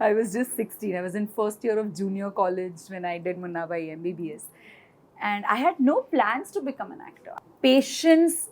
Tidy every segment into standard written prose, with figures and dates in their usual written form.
I was just 16. I was in first year of junior college when I did Munna Bhai MBBS. And I had no plans to become an actor. Patience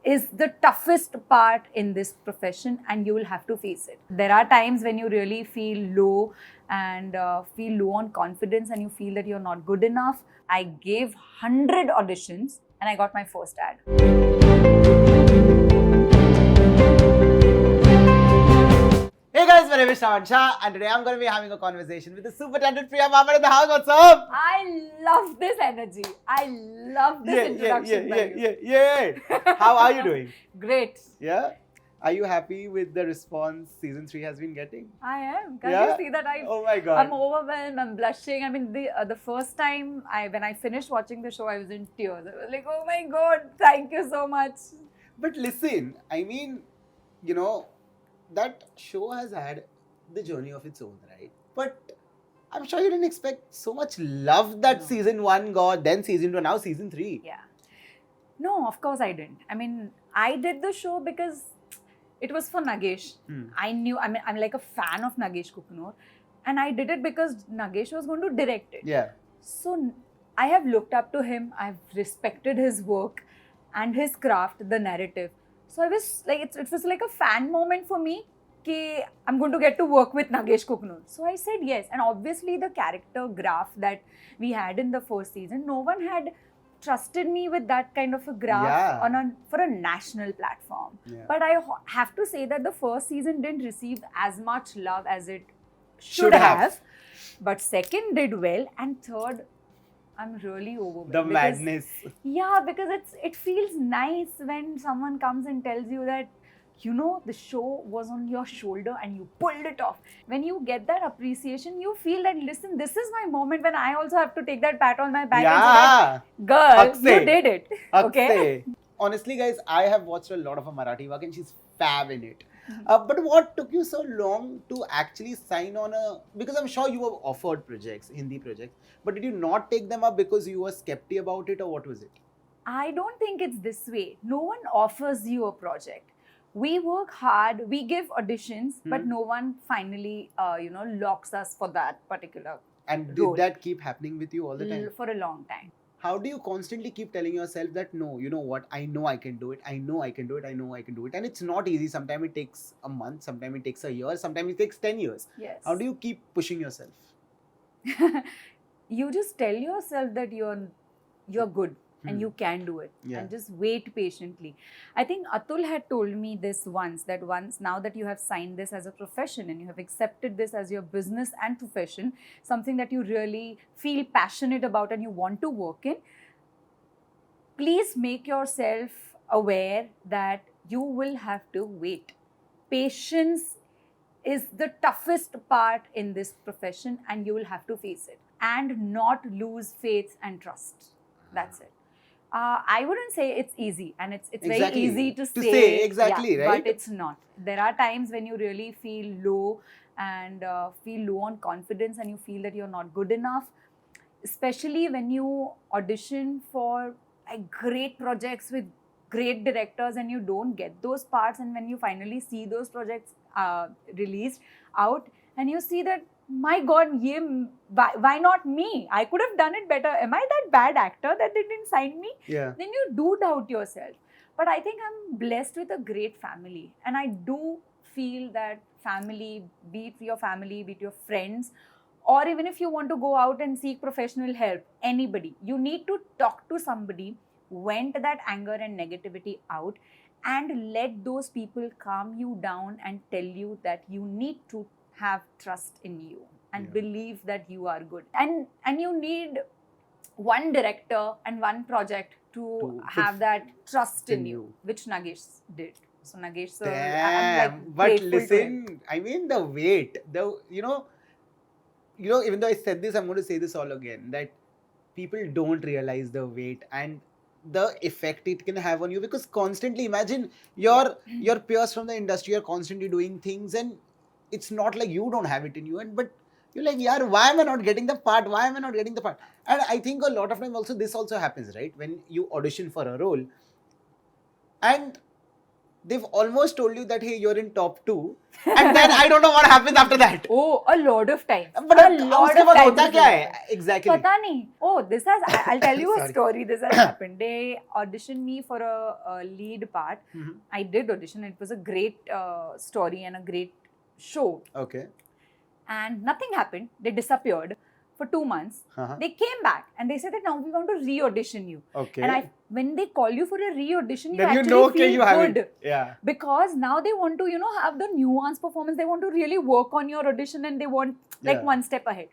is the toughest part in this profession, and you will have to face it. There are times when you really feel low and feel low on confidence, and you feel that you're not good enough. I gave 100 auditions and I got my first ad. Hey guys, my name is Shravan Shah, and today I'm going to be having a conversation with the super talented Priya Bapat in the house. What's up? I love this energy. I love this introduction. How are you doing? Great. Yeah? Are you happy with the response season 3 has been getting? I am. Can't you see that Oh my God. I'm overwhelmed. I'm blushing. I mean, the first time when I finished watching the show, I was in tears. I was like, oh my God, thank you so much. But listen, I mean, you know, that show has had the journey of its own, right? But I'm sure you didn't expect so much love that No. season 1 got, then season 2, now season 3. Yeah. No, of course I didn't. I mean, I did the show because it was for Nagesh. I knew, I'm like a fan of Nagesh Kukunor. And I did it because Nagesh was going to direct it. Yeah. So I have looked up to him. I've respected his work and his craft, the narrative. So I was like, it was like a fan moment for me. Ki I'm going to get to work with Nagesh Kukunor. So I said yes. And obviously the character graph that we had in the first season, no one had trusted me with that kind of a graph for a national platform. Yeah. But I have to say that the first season didn't receive as much love as it Should have. But second did well, and third, I'm really overwhelmed. The madness. Yeah, because it feels nice when someone comes and tells you that, you know, the show was on your shoulder and you pulled it off. When you get that appreciation, you feel that, listen, this is my moment when I also have to take that pat on my back and say that, girl, you did it. Okay? Honestly, guys, I have watched a lot of her Marathi work and she's fab in it. But what took you so long to actually sign on because I'm sure you were offered projects, Hindi projects, but did you not take them up because you were skeptical about it, or what was it? I don't think it's this way. No one offers you a project. We work hard, we give auditions, but no one finally, locks us for that particular And role. did that keep happening with you all the time? For a long time. How do you constantly keep telling yourself that, no, you know what, I know I can do it, I know I can do it, I know I can do it. And it's not easy. Sometimes it takes a month, sometimes it takes a year, sometimes it takes 10 years. Yes. How do you keep pushing yourself? You just tell yourself that you're good and you can do it, and just wait patiently. I think Atul had told me this once, now that you have signed this as a profession and you have accepted this as your business and profession, something that you really feel passionate about and you want to work in, please make yourself aware that you will have to wait. Patience is the toughest part in this profession, and you will have to face it and not lose faith and trust. That's it. I wouldn't say it's easy, and it's very easy to say, right? But it's not. There are times when you really feel low and feel low on confidence, and you feel that you're not good enough, especially when you audition for like great projects with great directors and you don't get those parts, and when you finally see those projects released out and you see that, my God, why not me? I could have done it better. Am I that bad actor that they didn't sign me? Yeah. Then you do doubt yourself. But I think I'm blessed with a great family. And I do feel that family, be it your family, be it your friends, or even if you want to go out and seek professional help, anybody, you need to talk to somebody, vent that anger and negativity out, and let those people calm you down and tell you that you need to have trust in you and believe that you are good. And you need one director and one project to have that trust in you, which Nagesh did. So Nagesh, sir, I'm like, but listen, I mean the weight, you know, even though I said this, I'm going to say this all again, that people don't realize the weight and the effect it can have on you, because constantly, imagine your peers from the industry are constantly doing things, and it's not like you don't have it in you, but you're like, yeah, why am I not getting the part? Why am I not getting the part? And I think a lot of time also this also happens, right? When you audition for a role and they've almost told you that, hey, you're in top 2. And then I don't know what happens after that. Oh, a lot of times. But a lot उसके of बाद times. होता क्या है? Exactly. पता नहीं. Oh, I'll tell you a Sorry. story. This has happened. They auditioned me for a lead part. I did audition. It was a great story and a great show. Okay. And nothing happened. They disappeared for 2 months. They came back and they said that now we want to re-audition you. Okay. And when they call you for a re-audition, you then actually you know feel you good. haven't. Yeah. Because now they want to, have the nuanced performance. They want to really work on your audition and they want one step ahead.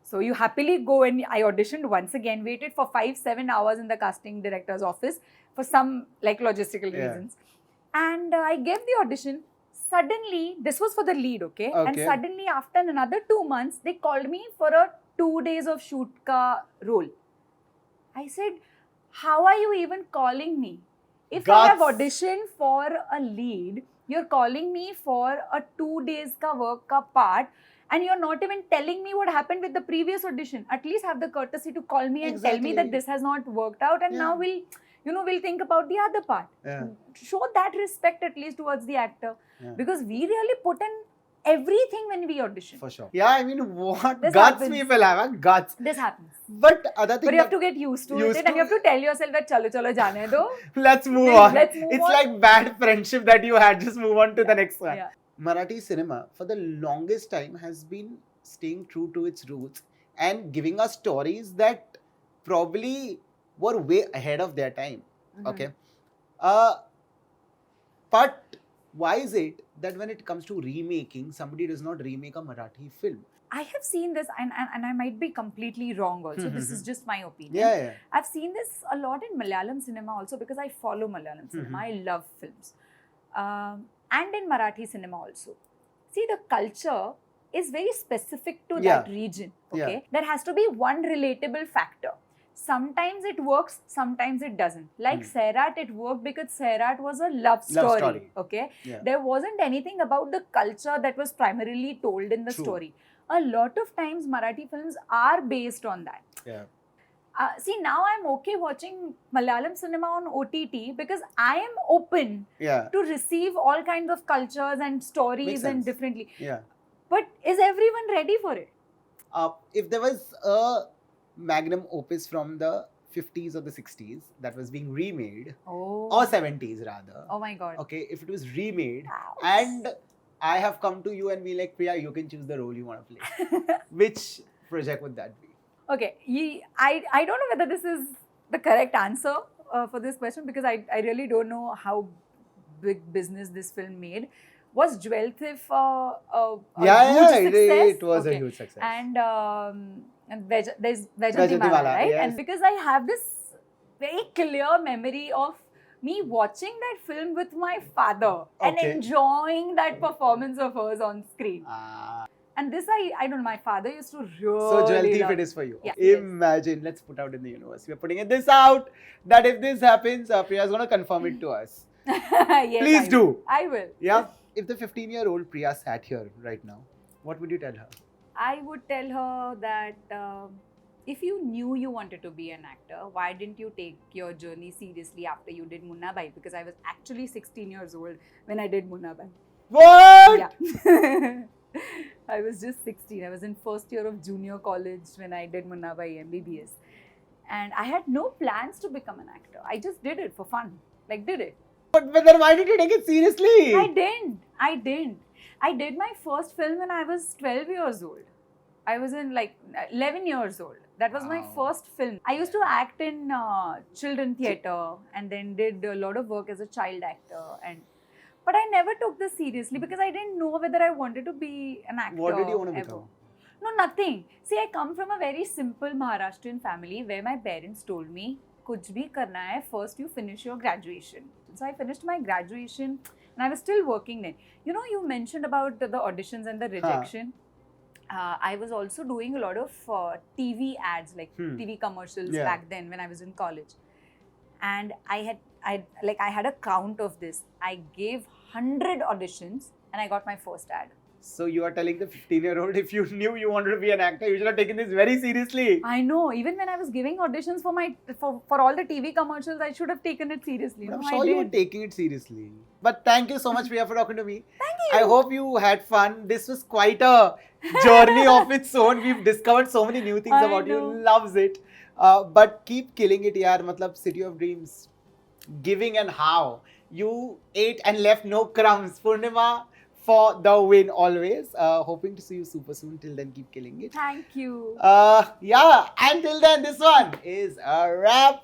So you happily go, and I auditioned once again, waited for 5-7 hours in the casting director's office for some logistical reasons. And I gave the audition. Suddenly, this was for the lead, okay? And suddenly after another 2 months, they called me for a 2 days of shoot ka role. I said, how are you even calling me? If I have auditioned for a lead, you're calling me for a 2 days ka work ka part, and you're not even telling me what happened with the previous audition. At least have the courtesy to call me and tell me that this has not worked out, and now we'll think about the other part. Show that respect at least towards the actor, because we really put in everything when we audition. For sure. Yeah, I mean, what This guts happens. people have, guts. This happens. But other thing, But you have to get used to it, and you have to tell yourself that chalo jaane do. Let's move on. Let's move it's on. like bad friendship that you had. Just move on to the next one. Yeah. Marathi cinema for the longest time has been staying true to its roots and giving us stories that probably were way ahead of their time. Okay. But why is it that when it comes to remaking, somebody does not remake a Marathi film? I have seen this, and I might be completely wrong also. This is just my opinion. Yeah. I've seen this a lot in Malayalam cinema also, because I follow Malayalam cinema. I love films. And in Marathi cinema also. See, the culture is very specific to that region. Okay, there has to be one relatable factor. Sometimes it works, sometimes it doesn't. Like Sairat, it worked because Sairat was a love story. Okay, there wasn't anything about the culture that was primarily told in the story. A lot of times Marathi films are based on that. Yeah. See, now I'm okay watching Malayalam cinema on OTT because I am open to receive all kinds of cultures and stories and differently. Yeah. But is everyone ready for it? If there was a magnum opus from the 50s or the 60s that was being remade, or 70s rather. Oh my God. Okay, if it was remade, Ouch. and I have come to you and be like, Priya, you can choose the role you want to play. Which project would that be? Okay, I don't know whether this is the correct answer for this question, because I really don't know how big business this film made. Was Jewel Thief a huge success? It was a huge success. And there's Vaijantiwala, right? Yes. And because I have this very clear memory of me watching that film with my father and enjoying that performance of hers on screen. And this, I don't know, my father used to really So Jewel Thief love. it is for you. Yeah. Imagine, let's put out in the universe. We're putting this out, that if this happens, Priya is going to confirm it to us. Yes, Please do. I will. Yeah. If the 15-year-old Priya sat here right now, what would you tell her? I would tell her that if you knew you wanted to be an actor, why didn't you take your journey seriously after you did Munna Bhai? Because I was actually 16 years old when I did Munna Bhai. What? Yeah. I was just 16. I was in first year of junior college when I did Munna Bhai MBBS. And I had no plans to become an actor. I just did it for fun. Did it. But then why did you take it seriously? I didn't. I did my first film when I was 12 years old. I was in 11 years old. That was my first film. I used to act in children theatre and then did a lot of work as a child actor. But I never took this seriously because I didn't know whether I wanted to be an actor. What did you want to become? No, nothing. See, I come from a very simple Maharashtrian family where my parents told me, kuch bhi karna hai, first you finish your graduation. So I finished my graduation and I was still working then. You know, you mentioned about the auditions and the rejection. I was also doing a lot of TV ads, TV commercials back then when I was in college. And I had a count of this. I gave 100 auditions and I got my first ad. So you are telling the 15-year-old, if you knew you wanted to be an actor, you should have taken this very seriously. I know. Even when I was giving auditions for all the TV commercials, I should have taken it seriously. I'm No, sure I you were did. taking it seriously. But thank you so much, Priya, for talking to me. Thank you. I hope you had fun. This was quite a journey of its own. We've discovered so many new things I about you. know. Loves it. But keep killing it, yaar. Matlab, City of Dreams. Giving and how. You ate and left no crumbs. Purnima for the win always. Hoping to see you super soon. Till then, keep killing it. Thank you. Yeah. Until then, this one is a wrap.